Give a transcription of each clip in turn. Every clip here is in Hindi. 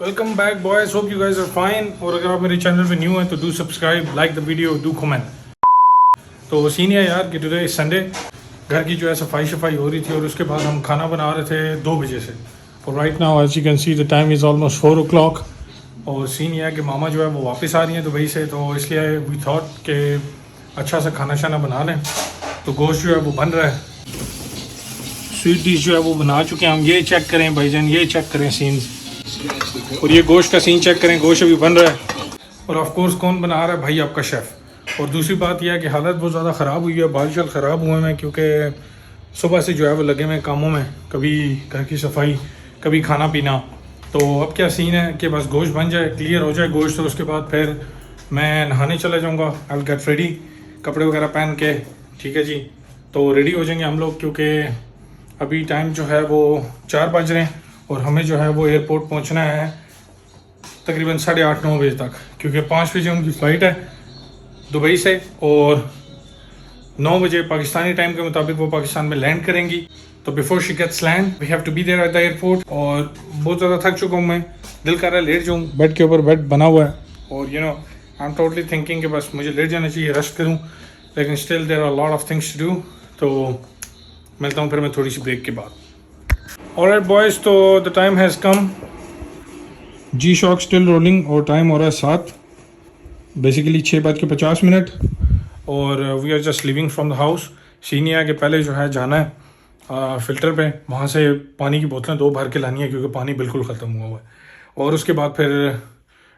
Welcome back boys, hope you guys are fine. और अगर आप मेरे चैनल पे न्यू हैं तो do subscribe, like the video, do comment. तो सीन है यार कि टुडे संडे, घर की जो है सफाई हो रही थी और उसके बाद हम खाना बना रहे थे 2 बजे से। और right now as you can see the time is almost 4 o'clock। और सीन ये है कि मामा जो है वो वापस आ रही हैं दुबई से, तो इसलिए वी थॉट कि अच्छा सा खाना शाना बना लें। तो गोश्त जो है वो बन रहा है, स्वीट डिश जो है वो बना चुके हैं हम। ये चेक करें भाईजान, ये चेक करें सीन्स, और ये गोश्त का सीन चेक करें, गोश्त अभी बन रहा है। और ऑफ कोर्स कौन बना रहा है भाई? आपका शेफ़। और दूसरी बात यह है कि हालत बहुत ज़्यादा ख़राब हुई है, बाल शाल ख़राब हुए हैं क्योंकि सुबह से जो है वो लगे हुए कामों में, कभी घर की सफाई, कभी खाना पीना। तो अब क्या सीन है कि बस गोश्त बन जाए, क्लियर हो जाए गोश्त, तो उसके बाद फिर मैं नहाने चला जाऊँगा। आई विल गेट रेडी, कपड़े वगैरह पहन के, ठीक है जी। तो रेडी हो जाएंगे हम लोग, क्योंकि अभी टाइम जो है वो 4 बज रहे हैं और हमें जो है वो एयरपोर्ट पहुंचना है तकरीबन 8:30-9 बजे तक, क्योंकि 5 बजे उनकी फ़्लाइट है दुबई से और 9 बजे पाकिस्तानी टाइम के मुताबिक वो पाकिस्तान में लैंड करेंगी। तो before she gets land we have to be there at the airport. और बहुत ज़्यादा थक चुका हूँ मैं, दिल कर रहा है लेट जाऊँ, बेड के ऊपर बेड बना हुआ है। और आई एम टोटली थिंकिंग कि बस मुझे लेट जाना चाहिए, रेस्ट करूँ, लेकिन still there are lot of things to do. तो मिलता हूँ फिर मैं थोड़ी सी ब्रेक के बाद। ऑलराइट बॉयज़, तो the time has come, G Shock still rolling और टाइम हो रहा है 7, बेसिकली 6:50। और we are just living from the house. सीनिया है कि पहले जो है जाना है फ़िल्टर पे, वहाँ से पानी की बोतलें 2 भर के लानी है क्योंकि पानी बिल्कुल ख़त्म हुआ है। और उसके बाद फिर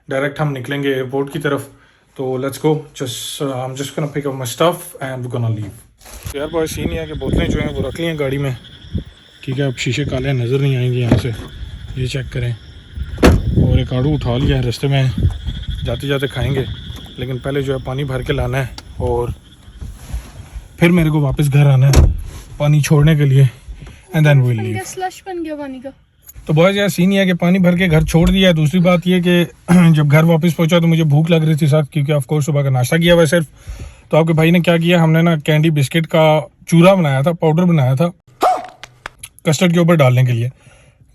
डायरेक्ट हम निकलेंगे एयरपोर्ट की तरफ। तो let's go, I am just gonna pick up my stuff and we gonna leave. यार बॉय सीनिया है कि बोतलें जो हैं वो रख ली हैं गाड़ी में, ठीक है। अब शीशे काले नज़र नहीं आएंगे यहाँ से, ये चेक करें। और एक आड़ू उठा लिया है, रास्ते में जाते जाते खाएंगे, लेकिन पहले जो है पानी भर के लाना है और फिर मेरे को वापस घर आना है पानी छोड़ने के लिए, and then will leave. Slush बन गया पानी का। तो बहुत यार सीन ये है कि पानी भर के घर छोड़ दिया है। दूसरी बात ये कि जब घर वापस पहुंचा तो मुझे भूख लग रही थी साथ, क्योंकि ऑफ कोर्स सुबह का नाश्ता किया हुआ सिर्फ। तो आपके भाई ने क्या किया, हमने ना कैंडी बिस्किट का चूरा बनाया था, पाउडर बनाया था कस्टर्ड के ऊपर डालने के लिए,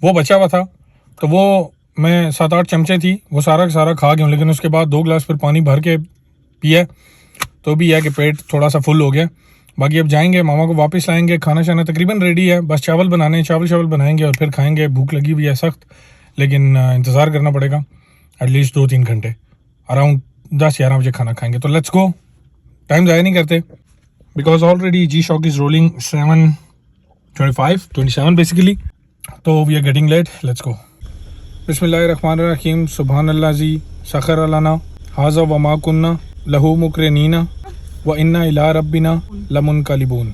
वो बचा हुआ था। तो वो मैं 7-8 चमचे थी, वो सारा का सारा खा गया हूँ। लेकिन उसके बाद 2 गिलास फिर पानी भर के पिया, तो भी है कि पेट थोड़ा सा फुल हो गया। बाकी अब जाएंगे, मामा को वापस लाएंगे, खाना शाना तकरीबन रेडी है, बस चावल बनाने, चावल बनाएंगे और फिर खाएंगे। भूख लगी हुई है सख्त, लेकिन इंतज़ार करना पड़ेगा एटलीस्ट 2-3 घंटे। अराउंड 10-11 बजे खाना खाएंगे। तो लेट्स गो, टाइम ज़ाया नहीं करते, because already G Shock is rolling 7:27 basically. तो we are getting late, let's go. बिस्मिल्लाहिर्रहमानिर्रहीम, सुबहानल्लाह जी सखर लना हाज़ा व मा कुन्ना लहू मुकरिनीना व इन्ना इला रब्बिना लमुनक़लिबून।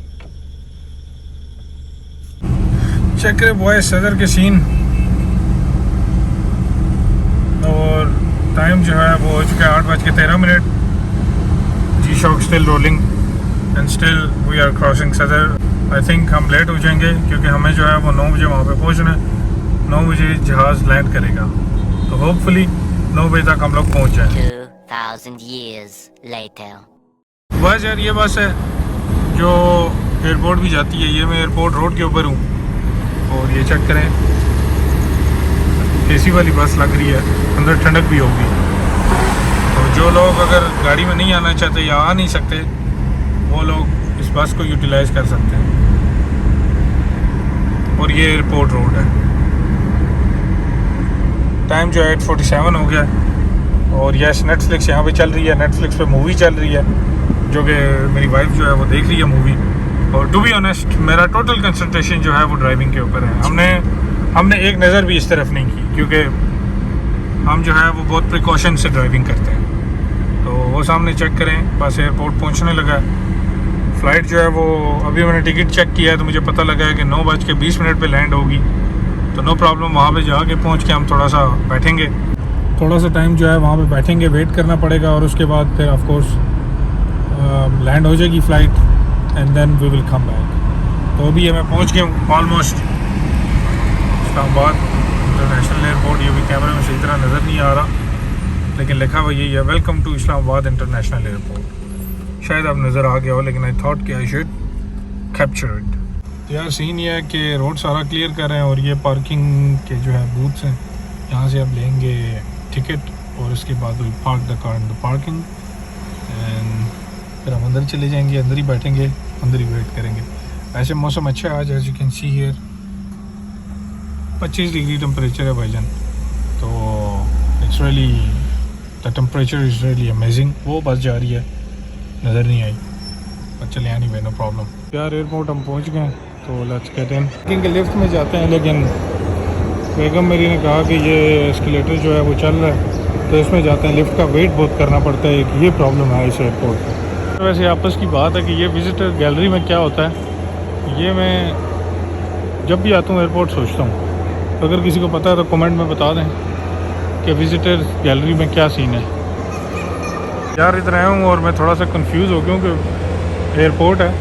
चेक करे बॉय सदर के सीन। और टाइम जो है वो हो चुका है 8:13। G Shock still rolling and still we are crossing Sadar. I think हम लेट हो जाएंगे क्योंकि हमें जो है वो 9 बजे वहाँ पे पहुँचना है। 9 बजे जहाज़ लैंड करेगा, तो होपफुली 9 बजे तक हम लोग पहुँच जाएँ। 2000 years later. बस यार ये बस है जो एयरपोर्ट भी जाती है, ये मैं एयरपोर्ट रोड के ऊपर हूँ। और ये चेक करें, एसी वाली बस लग रही है, अंदर ठंडक भी होगी। और जो लोग अगर गाड़ी में नहीं आना चाहते या आ नहीं सकते, वो लोग इस बस को यूटिलाइज़ कर सकते हैं। और ये एयरपोर्ट रोड है। टाइम जो है 8:47 हो गया। और यस, नेटफ्लिक्स यहाँ पे चल रही है, नेटफ्लिक्स पे मूवी चल रही है जो कि मेरी वाइफ जो है वो देख रही है मूवी। और टू बी ऑनेस्ट मेरा टोटल कंसंट्रेशन जो है वो ड्राइविंग के ऊपर है। हमने एक नज़र भी इस तरफ नहीं की, क्योंकि हम जो है वो बहुत प्रिकॉशन से ड्राइविंग करते हैं। तो वो सामने चेक करें, बस एयरपोर्ट पहुँचने लगा है। फ़्लाइट जो है वो अभी मैंने टिकट चेक किया है तो मुझे पता लगा है कि 9:20 पे लैंड होगी। तो नो प्रॉब्लम, वहाँ पे जाके पहुँच के हम थोड़ा सा बैठेंगे, थोड़ा सा टाइम जो है वहाँ पे बैठेंगे, वेट करना पड़ेगा। और उसके बाद फिर ऑफ कोर्स लैंड हो जाएगी flight and then we will come back. तो अभी मैं पहुँच गया हूँ ऑलमोस्ट इस्लामाबाद इंटरनेशनल एयरपोर्ट। ये भी कैमरे में सही तरह नज़र नहीं आ रहा, लेकिन लिखा हुआ यही है, welcome to Islamabad international airport. शायद अब नज़र आ गया हो, लेकिन आई थॉट कि आई शुड कैप्चर इट। तो यार सीन ये है कि रोड सारा क्लियर कर रहे हैं और ये पार्किंग के जो है बूथ्स हैं, यहाँ से आप लेंगे टिकट और उसके बाद will park the car in the parking and फिर हम अंदर चले जाएंगे, अंदर ही बैठेंगे, अंदर ही वेट करेंगे। ऐसे मौसम अच्छा है आज, as you can see here 25 degree temperature है भाईजान। तो it's really the temperature is really amazing. वो बस जा रही है, नज़र नहीं आई, पर चले आनी वे नो प्रॉब्लम। यार एयरपोर्ट हम पहुंच गए, तो लेट्स गेट इन। क्योंकि लिफ्ट में जाते हैं, लेकिन बेगम मेरी ने कहा कि ये एस्केलेटर जो है वो चल रहा है, तो इसमें जाते हैं। लिफ्ट का वेट बहुत करना पड़ता है, एक ये प्रॉब्लम है इस एयरपोर्ट पर। तो वैसे आपस की बात है कि ये विज़िटर गैलरी में क्या होता है, ये मैं जब भी आता हूँ एयरपोर्ट सोचता हूँ। तो अगर किसी को पता है तो कमेंट में बता दें कि विज़िटर गैलरी में क्या सीन है। यार इधर आया हूँ और मैं थोड़ा सा कंफ्यूज हो गया हूँ कि एयरपोर्ट है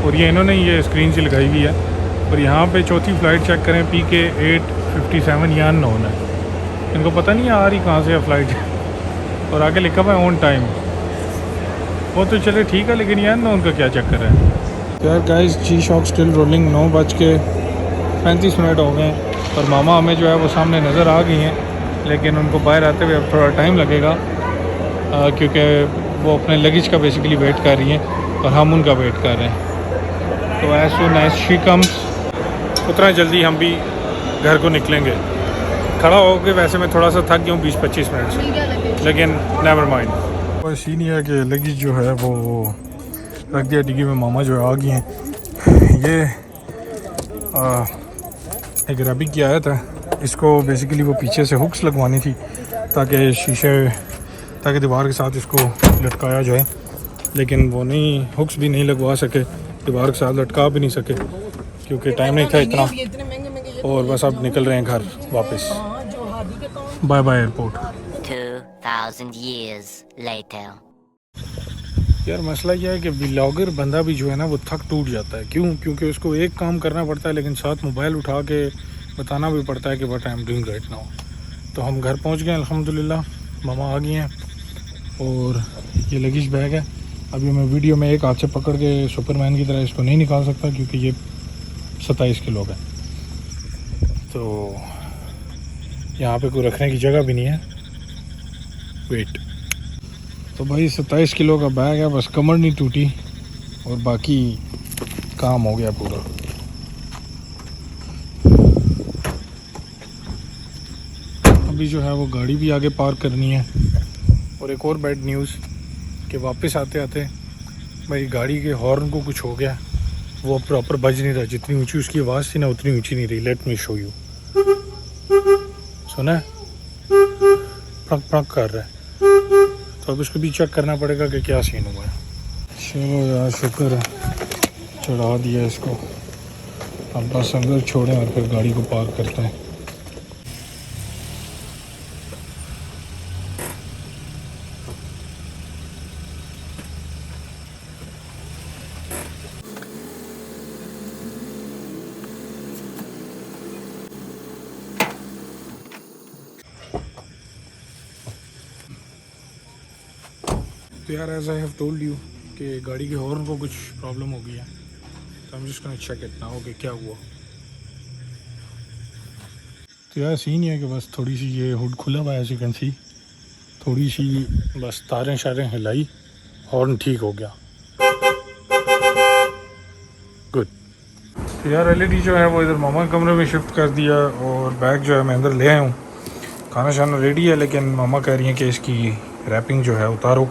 और ये इन्होंने ये स्क्रीन सी लगाई हुई है, और यहाँ पे चौथी फ़्लाइट चेक करें, PK 857 या अननोन है। इनको पता नहीं आ रही कहाँ से है फ़्लाइट, और आगे लिखा हुआ है ऑन टाइम। वो तो चले ठीक है, लेकिन ये अननोन का क्या चक्कर है। यार गाइस, जी शॉक स्टिल रोलिंग। 9:35 हो गए हैं और मामा हमें जो है वो सामने नज़र आ गई हैं, लेकिन उनको बाहर आते हुए अब थोड़ा टाइम लगेगा, क्योंकि वो अपने लगेज का बेसिकली वेट कर रही हैं और हम उनका वेट कर रहे हैं। तो as soon as she comes, उतना जल्दी हम भी घर को निकलेंगे। खड़ा हो के वैसे मैं थोड़ा सा थक गया हूँ 20-25 मिनट से, लेकिन नेवर माइंड। बस ये नहीं है कि लगेज जो है वो रख दिया डिग्गी में। मामा जो है आ गई हैं। ये एक रैबिक की आयत है, इसको बेसिकली वो पीछे से हुक्स लगवानी थी ताकि शीशे, ताकि दीवार के साथ इसको लटकाया जाए, लेकिन वो नहीं, हुक्स भी नहीं लगवा सके, दीवार के साथ लटका भी नहीं सके क्योंकि टाइम नहीं था इतना। और बस अब निकल रहे हैं घर वापस। Bye bye airport. 2000 years later. यार मसला यह है कि व्लॉगर बंदा भी जो है ना वो थक टूट जाता है। क्यों? क्योंकि उसको एक काम करना पड़ता है, लेकिन साथ मोबाइल उठा के बताना भी पड़ता है कि what I am doing right now. तो हम घर पहुंच गए अल्हम्दुलिल्लाह, मामा आ गई हैं और ये लगेज बैग है। अभी मैं वीडियो में एक हाथ से पकड़ के सुपरमैन की तरह इसको नहीं निकाल सकता क्योंकि ये 27 किलो का है, तो यहाँ पे कोई रखने की जगह भी नहीं है। वेट, तो भाई 27 किलो का बैग है, बस कमर नहीं टूटी और बाकी काम हो गया पूरा। अभी जो है वो गाड़ी भी आगे पार्क करनी है। और एक और बैड न्यूज़ कि वापस आते आते मेरी गाड़ी के हॉर्न को कुछ हो गया, वो प्रॉपर बज नहीं रहा। जितनी ऊंची उसकी आवाज़ थी ना, उतनी ऊंची नहीं रही। Let me show you. सुना है? फड़क फड़क कर रहा है, तो अब उसको भी चेक करना पड़ेगा कि क्या सीन हुआ है। चलो यार शुक्र है चढ़ा दिया इसको। अब बस अंदर छोड़ें और फिर गाड़ी को पार्क करते हैं। तो यार as I have told you कि गाड़ी के हॉर्न को कुछ प्रॉब्लम हो गई है, तो हम just gonna check it now कि क्या हुआ। तो यार सीन ये है कि बस थोड़ी सी ये हुड खुला हुआ है, एज यू कैन सी, थोड़ी सी बस तारें शारें हिलाई, हॉर्न ठीक हो गया। गुड। तो यार LED जो है वो इधर मामा के कमरे में शिफ्ट कर दिया और बैग जो है मैं अंदर ले आया हूँ। खाना शाना रेडी है, लेकिन मामा कह रही हैं कि इसकी रैपिंग जो है उतारो,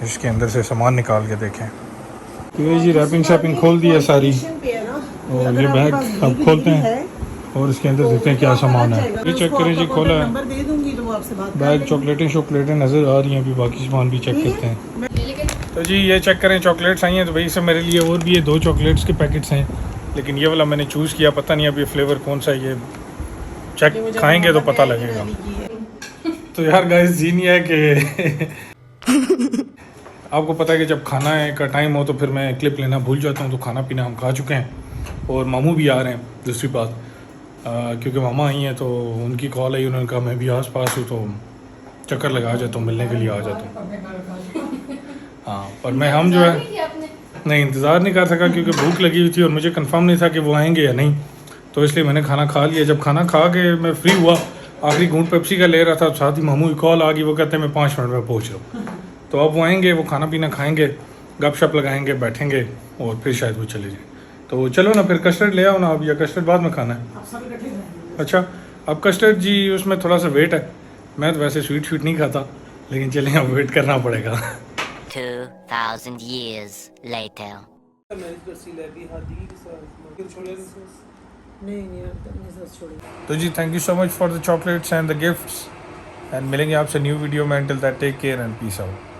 इसके अंदर से सामान निकाल के देखें। तो ये जी रैपिंग शैपिंग खोल दी है सारी, और ये बैग अब खोलते हैं और इसके अंदर देखते हैं क्या सामान है। ये चेक करें जी, खोला है बैग, चॉकलेटें शॉकलेटें नज़र आ रही हैं। अभी बाकी सामान भी चेक करते हैं। तो जी ये चेक करें, चॉकलेट्स आई हैं। तो भाई से मेरे लिए और भी ये 2 चॉकलेट्स के पैकेट्स हैं, लेकिन ये वाला मैंने चूज़ किया। पता नहीं अब ये फ्लेवर कौन सा है, ये चेक खाएंगे तो पता लगेगा। तो यार गाइस सीन ये है कि आपको पता है कि जब खाना का टाइम हो तो फिर मैं क्लिप लेना भूल जाता हूँ। तो खाना पीना हम खा चुके हैं और मामू भी आ रहे हैं। दूसरी बात क्योंकि मामा आई हैं तो उनकी कॉल आई, उन्होंने कहा मैं भी आस पास हूँ तो चक्कर लगा जाता हूँ, मिलने के लिए आ जाता हूँ। हाँ, पर मैं हम जो है नहीं इंतज़ार नहीं कर सका क्योंकि भूख लगी हुई थी और मुझे कंफर्म नहीं था कि वो आएंगे या नहीं, तो इसलिए मैंने खाना खा लिया। जब खाना खा के मैं फ्री हुआ, आखिरी घूंट पेप्सी का ले रहा था, साथ ही मामू की कॉल आ गई, वो कहते हैं मैं 5 मिनट में पहुँच रहा हूँ। तो अब वो आएंगे, वो खाना पीना खाएंगे, गपशप लगाएंगे, बैठेंगे और फिर शायद वो चले जाएँ। तो चलो ना फिर कस्टर्ड ले आओ ना अब, या कस्टर्ड बाद में खाना है? अच्छा, अब कस्टर्ड जी उसमें थोड़ा सा वेट है, मैं तो वैसे स्वीट नहीं खाता, लेकिन चलें अब वेट करना पड़ेगा। 2,000 years later. तो जी thank you so much for the chocolates and the gifts, and मिलेंगे आपसे न्यू वीडियो में। Until that take care and peace out.